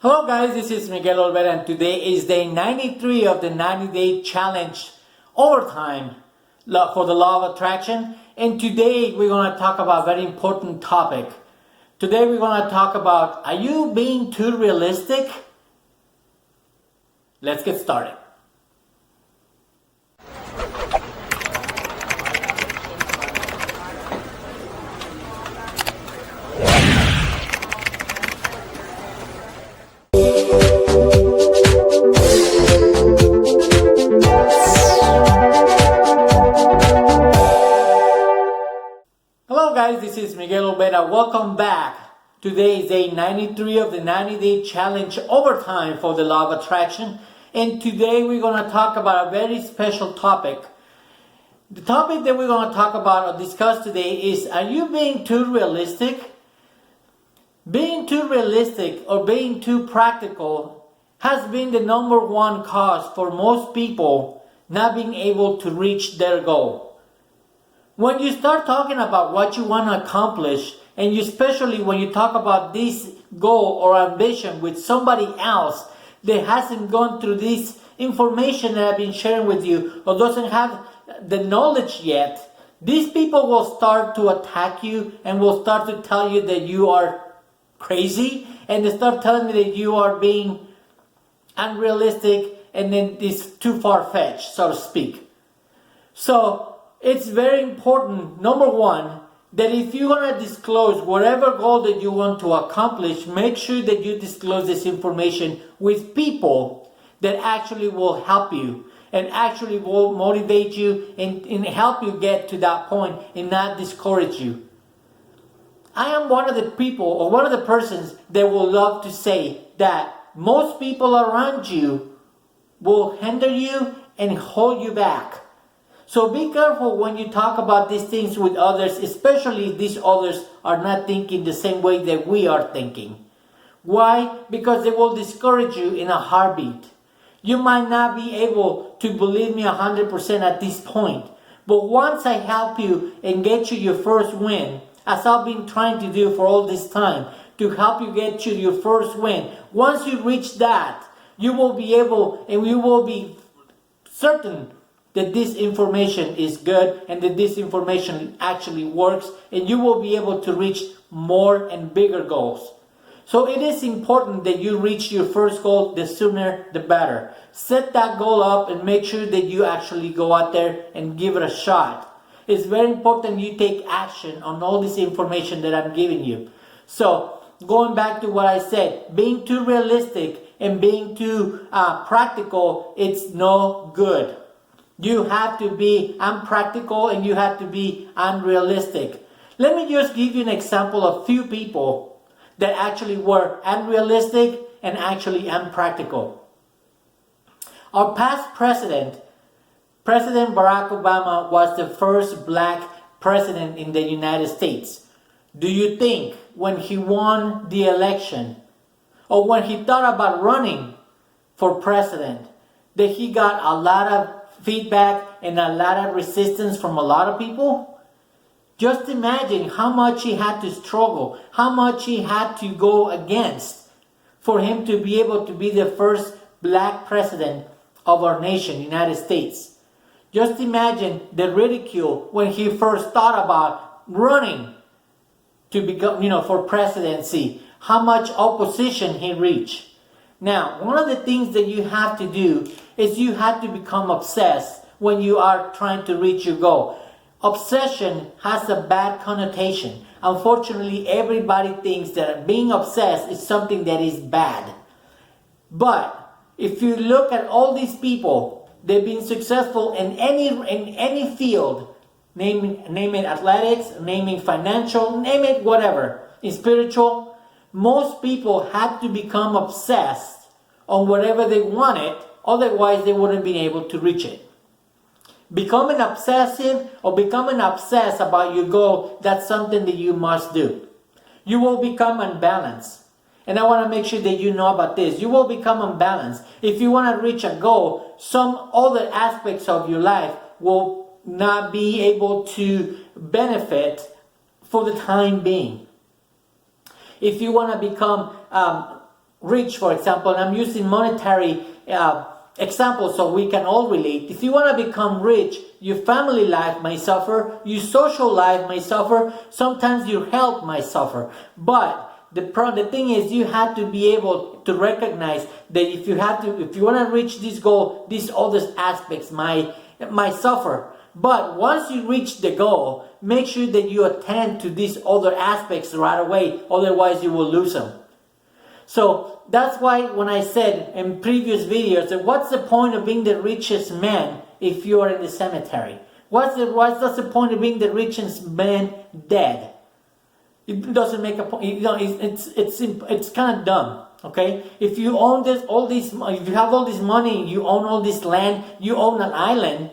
Hello guys, this is Miguel Olvera and today is day 93 of the 90-day challenge overtime for the law of attraction. And today we're going to talk about a very important topic. Today we're going to talk about, are you being too realistic? Let's get started. Hello guys, this is Miguel Olvera. Welcome back. Today is day 93 of the 90-day challenge overtime for the law of attraction. And today we're going to talk about a very special topic. The topic that we're going to talk about or discuss today is, are you being too realistic? Being too realistic or being too practical has been the number one cause for most people not being able to reach their goal. When you start talking about what you want to accomplish, and especially when you talk about this goal or ambition with somebody else that hasn't gone through this information that I've been sharing with you or doesn't have the knowledge yet, these people will start to attack you and will start to tell you that you are crazy, and they start telling you that you are being unrealistic and then it's too far-fetched, so to speak. So it's very important, number one, that if you're going to disclose whatever goal that you want to accomplish, make sure that you disclose this information with people that actually will help you and actually will motivate you and help you get to that point and not discourage you. I am one of the people or one of the persons that will love to say that most people around you will hinder you and hold you back. So be careful when you talk about these things with others, especially if these others are not thinking the same way that we are thinking. Why? Because they will discourage you in a heartbeat. You might not be able to believe me 100% at this point, but once I help you and get you your first win, as I've been trying to do for all this time, to help you get you your first win, once you reach that, you will be able and you will be certain that this information is good and that this information actually works, and you will be able to reach more and bigger goals. So it is important that you reach your first goal, the sooner the better. Set that goal up and make sure that you actually go out there and give it a shot. It's very important you take action on all this information that I'm giving you. So going back to what I said, being too realistic and being too practical, it's no good. You have to be unpractical and you have to be unrealistic. Let me just give you an example of few people that actually were unrealistic and actually unpractical. Our past president, President Barack Obama, was the first black president in the United States. Do you think when he won the election or when he thought about running for president that he got a lot of feedback and a lot of resistance from a lot of people? Just imagine how much he had to struggle, how much he had to go against for him to be able to be the first black president of our nation, United States. Just imagine the ridicule when he first thought about running to become, for presidency, how much opposition he reached. Now, one of the things that you have to do is you have to become obsessed when you are trying to reach your goal. Obsession has a bad connotation. Unfortunately, everybody thinks that being obsessed is something that is bad. But if you look at all these people, they've been successful in any field, name it athletics, name it financial, name it whatever, in spiritual. Most people had to become obsessed on whatever they wanted, otherwise they wouldn't be able to reach it. Becoming obsessive or becoming obsessed about your goal, that's something that you must do. You will become unbalanced. And I want to make sure that you know about this. You will become unbalanced. If you want to reach a goal, some other aspects of your life will not be able to benefit for the time being. If you want to become rich, for example, and I'm using monetary examples so we can all relate. If you want to become rich, your family life may suffer, your social life may suffer, sometimes your health might suffer. But the thing is, you have to be able to recognize that if you want to reach this goal, these other aspects might suffer. But once you reach the goal, make sure that you attend to these other aspects right away, otherwise you will lose them. So that's why when I said in previous videos that what's the point of being the richest man if you are in the cemetery? What's the point of being the richest man dead? It doesn't make a point. You know, it's kind of dumb. Okay, if you own if you have all this money, you own all this land, you own an island,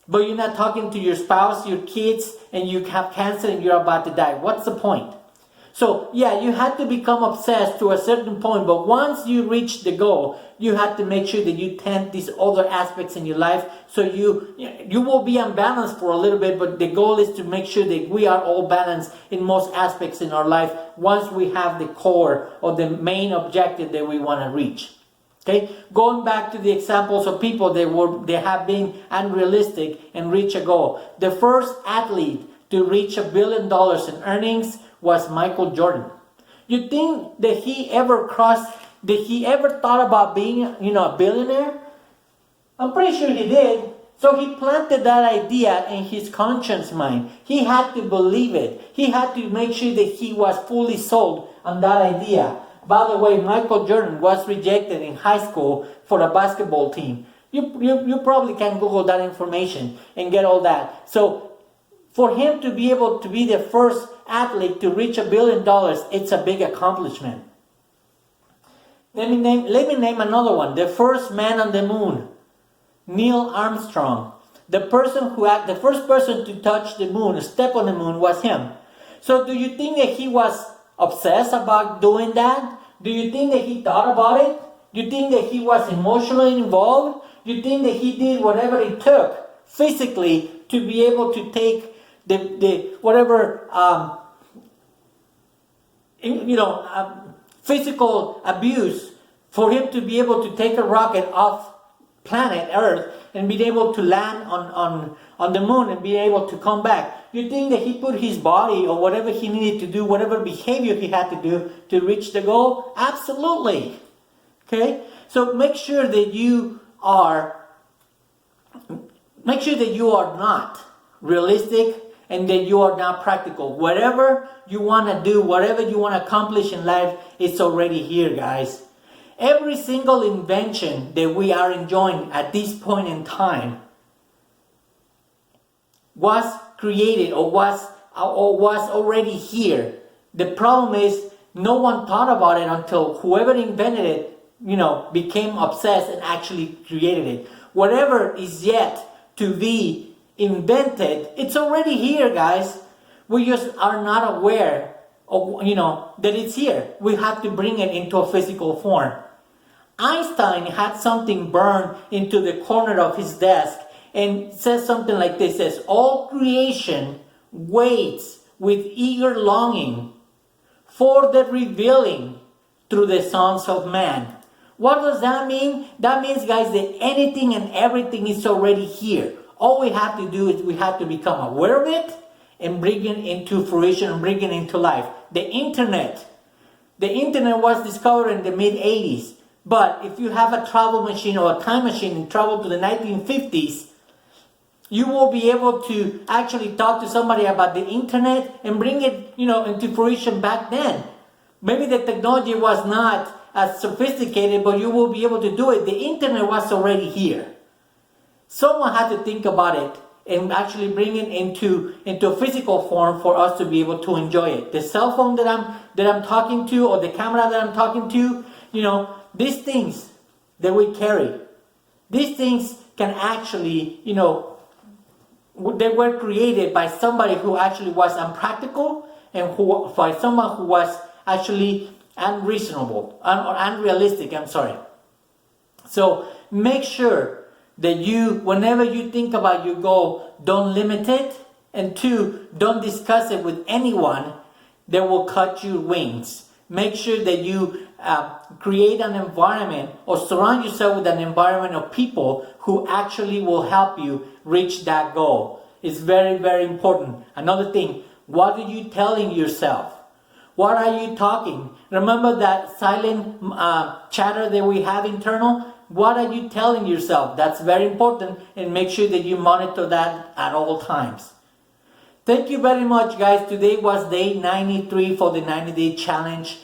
but you're not talking to your spouse, your kids, and you have cancer and you're about to die. What's the point? So yeah, you have to become obsessed to a certain point, but once you reach the goal, you have to make sure that you tend these other aspects in your life. So you will be unbalanced for a little bit, but the goal is to make sure that we are all balanced in most aspects in our life once we have the core or the main objective that we want to reach. Okay, going back to the examples of people they have been unrealistic and reach a goal. The first athlete to reach $1 billion in earnings was Michael Jordan. You think that he ever thought about being, a billionaire? I'm pretty sure he did. So he planted that idea in his conscious mind. He had to believe it. He had to make sure that he was fully sold on that idea. By the way, Michael Jordan was rejected in high school for a basketball team. You probably can Google that information and get all that. So for him to be able to be the first athlete to reach $1 billion, it's a big accomplishment. Let me name another one. The first man on the moon, Neil Armstrong. The first person to touch the moon, step on the moon, was him. So do you think that he was obsessed about doing that? Do you think that he thought about it? Do you think that he was emotionally involved? Do you think that he did whatever it took physically to be able to take physical abuse for him to be able to take a rocket off planet Earth and be able to land on the moon and be able to come back? You think that he put his body or whatever he needed to do, whatever behavior he had to do to reach the goal? Absolutely. Okay? So make sure that you are not realistic and that you are not practical. Whatever you want to do, whatever you want to accomplish in life, it's already here, guys. Every single invention that we are enjoying at this point in time was created or was already here. The problem is no one thought about it until whoever invented it, became obsessed and actually created it. Whatever is yet to be invented, it's already here, guys. We just are not aware of, that it's here. We have to bring it into a physical form. Einstein had something burned into the corner of his desk and says something like this, says, all creation waits with eager longing for the revealing through the sons of man. What does that mean? That means, guys, that anything and everything is already here. All we have to do is we have to become aware of it and bring it into fruition and bring it into life. The internet was discovered in the mid-80s. But if you have a travel machine or a time machine and travel to the 1950s, you will be able to actually talk to somebody about the internet and bring it, into fruition back then. Maybe the technology was not as sophisticated, but you will be able to do it. The internet was already here. Someone had to think about it and actually bring it into a physical form for us to be able to enjoy it. The cell phone that I'm talking to, or the camera that I'm talking to, these things that we carry, these things can actually, they were created by somebody who actually was unpractical and by someone who was actually unreasonable or unrealistic. So make sure that whenever you think about your goal, don't limit it, and 2, don't discuss it with anyone that will cut your wings. make sure that you create an environment or surround yourself with an environment of people who actually will help you reach that goal. It's very, very important. Another thing, what are you telling yourself? What are you talking? Remember that silent chatter that we have internal? What are you telling yourself? That's very important, and make sure that you monitor that at all times. Thank you very much, guys. Today was day 93 for the 90-day challenge.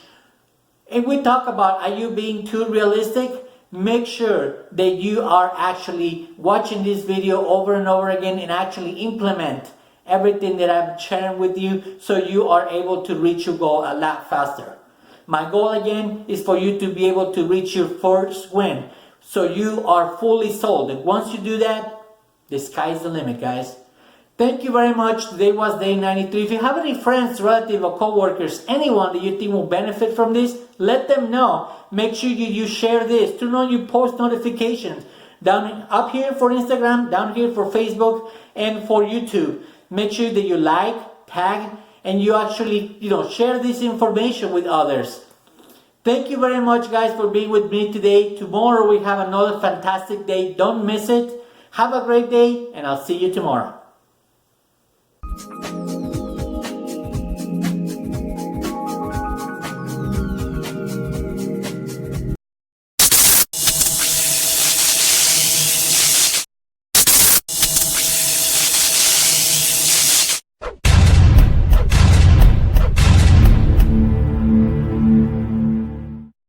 If we talk about, are you being too realistic? Make sure that you are actually watching this video over and over again and actually implement everything that I'm sharing with you so you are able to reach your goal a lot faster. My goal again is for you to be able to reach your first win. So you are fully sold. And once you do that, the sky's the limit, guys. Thank you very much. Today was day 93. If you have any friends, relatives, or co-workers, anyone that you think will benefit from this, let them know. Make sure you share this. Turn on your post notifications. Up here for Instagram, down here for Facebook, and for YouTube. Make sure that you like, tag, and you actually, share this information with others. Thank you very much, guys, for being with me today. Tomorrow we have another fantastic day. Don't miss it. Have a great day, and I'll see you tomorrow.